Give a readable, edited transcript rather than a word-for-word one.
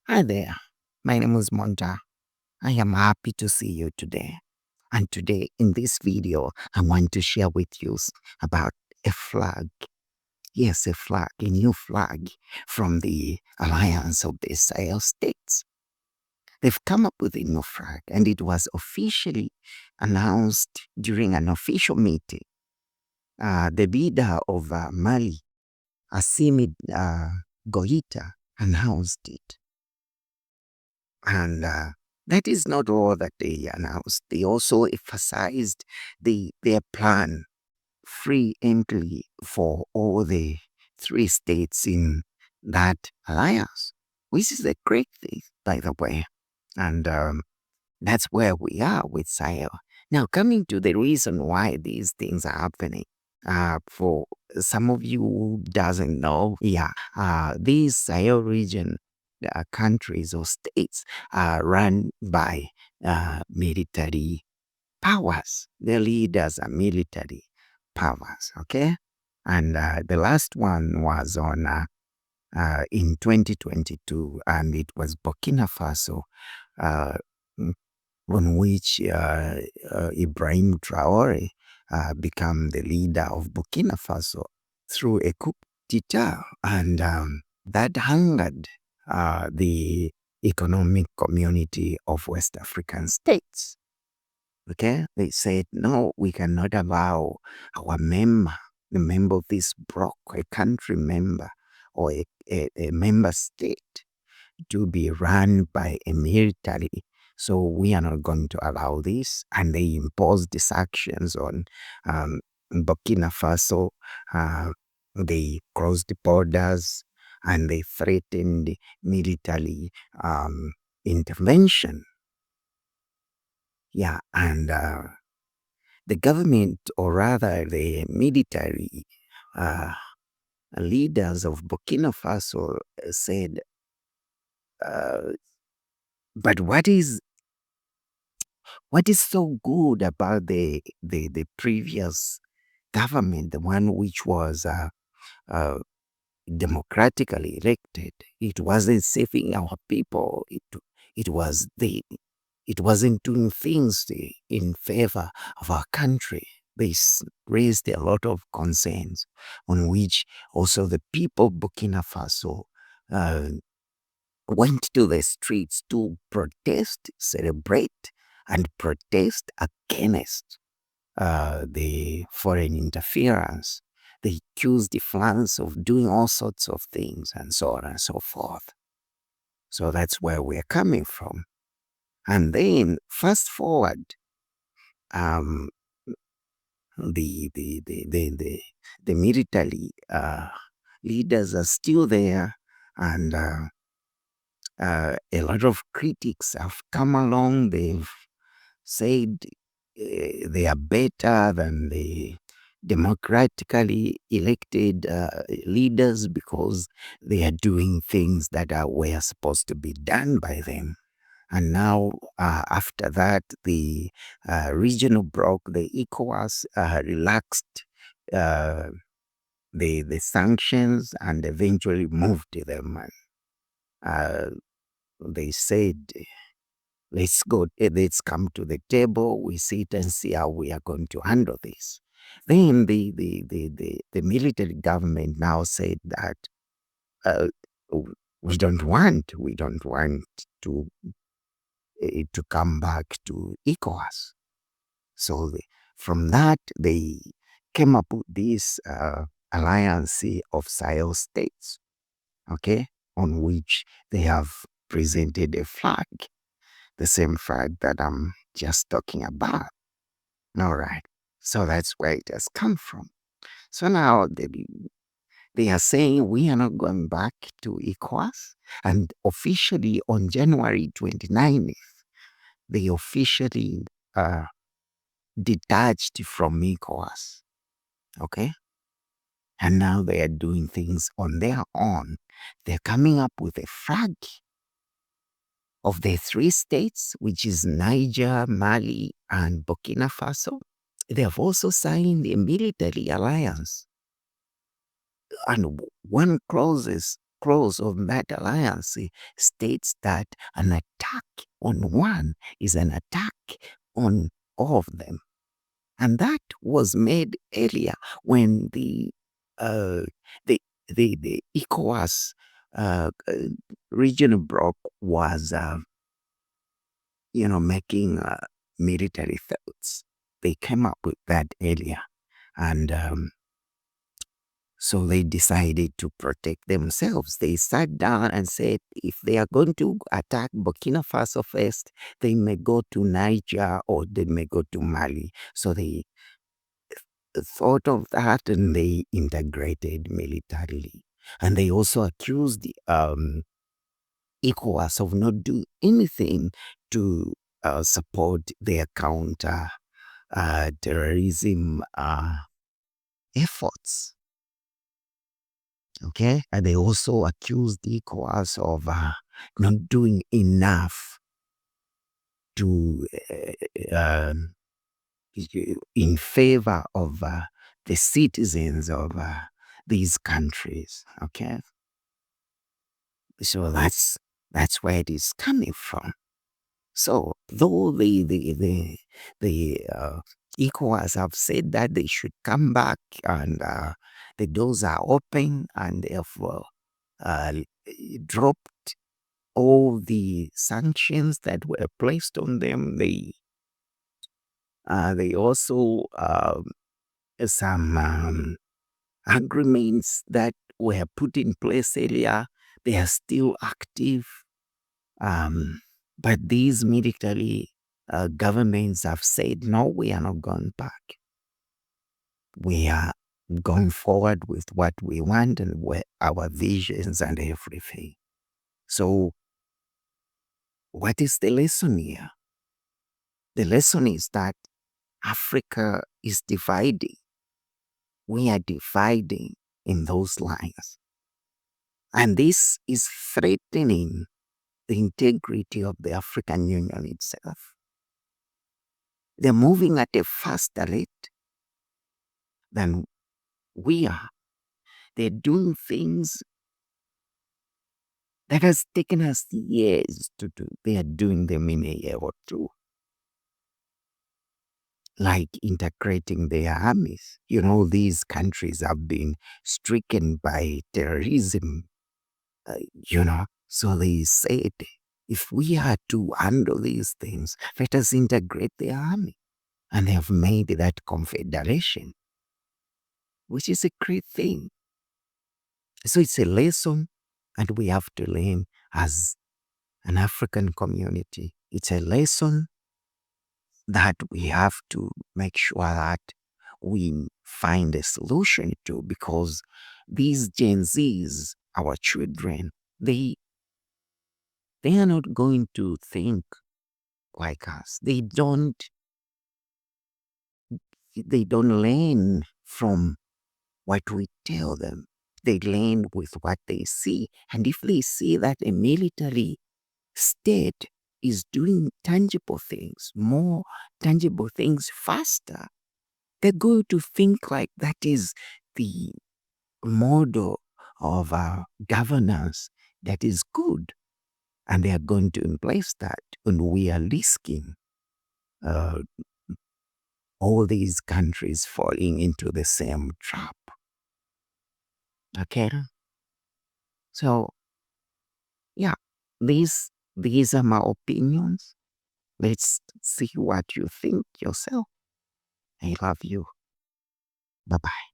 Hi there, my name is Monta. I am happy to see you today. And today, in this video, I want to share with you about a flag. Yes, a flag, a new flag from the Alliance of the Sahel States. They've come up with a new flag, and it was officially announced during an official meeting. The leader of Mali, Assimi Goita, announced it. And that is not all that they announced. They also emphasized their plan, free entry for all the three states in that alliance, which is a great thing, by the way. And that's where we are with Sahel. Now, coming to the reason why these things are happening. For some of you who doesn't know, these Sahel region countries or states are run by military powers. Their leaders are military powers, okay? And the last one was on in 2022, and it was Burkina Faso, uh, on which Ibrahim Traore became the leader of Burkina Faso through a coup d'etat, and that angered the economic community of West African states. Okay, they said, no, we cannot allow our member, the member of this bloc, a country member or a member state, to be run by a military. So we are not going to allow this. And they imposed these actions on Burkina Faso. They closed the borders and they threatened military intervention. Yeah, and the government, or rather the military leaders of Burkina Faso said, but what is so good about the previous government, the one which was democratically elected? It wasn't saving our people. It wasn't doing things in favor of our country. They raised a lot of concerns on which also the people of Burkina Faso uh, went to the streets to protest, celebrate, and protest against the foreign interference. They accused the France of doing all sorts of things and so on and so forth. So that's where we're coming from. And then fast forward, um, the military leaders are still there, and a lot of critics have come along. They've said they are better than the democratically elected leaders because they are doing things that were supposed to be done by them. And now, after that, the regional bloc, the ECOWAS, relaxed the sanctions and eventually moved them. They said, let's come to the table, we sit and see how we are going to handle this. Then the military government now said that uh, we don't want to come back to ECOWAS. So from that, they came up with this Alliance of Sahel States, okay, on which they have presented a flag, the same flag that I'm just talking about. All right. So that's where it has come from. So now they are saying we are not going back to ECOWAS. And officially on January 29th, they officially detached from ECOWAS. Okay? And now they are doing things on their own. They're coming up with a flag of the three states, which is Niger, Mali, and Burkina Faso. They have also signed a military alliance. And one clause clause of that alliance states that an attack on one is an attack on all of them. And that was made earlier when uh, the the ECOWAS regional bloc was making military threats. They came up with that earlier, and so they decided to protect themselves. They sat down and said if they are going to attack Burkina Faso first, they may go to Niger or they may go to Mali. So they thought of that and they integrated militarily. And they also accused the ECOWAS of not doing anything to support their counter terrorism efforts. Okay, and they also accused the ECOWAS of not doing enough to in favor of the citizens of these countries. Okay, so that's where it is coming from. So though the ECOWAS have said that they should come back and the doors are open and therefore uh, dropped all the sanctions that were placed on them. They also some agreements that were put in place earlier. They are still active, but these military governments have said no. We are not going back. We are going forward with what we want and our visions and everything. So, what is the lesson here? The lesson is that Africa is dividing. We are dividing in those lines. And this is threatening the integrity of the African Union itself. They're moving at a faster rate than we are. They're doing things that has taken us years to do. They are doing them in a year or two. Like integrating their armies. These countries have been stricken by terrorism, So they said, if we are to handle these things, let us integrate the army. And they have made that confederation, which is a great thing. So it's a lesson, and we have to learn as an African community. It's a lesson that we have to make sure that we find a solution to, because these Gen Zs, our children, they are not going to think like us. They don't learn from what we tell them. They learn with what they see. And if they see that a military state is doing tangible things, more tangible things faster, they're going to think like that is the model of governance that is good. And they are going to embrace that. And we are risking uh, all these countries falling into the same trap. Okay? So, yeah, these are my opinions. Let's see what you think yourself. I love you. Bye bye.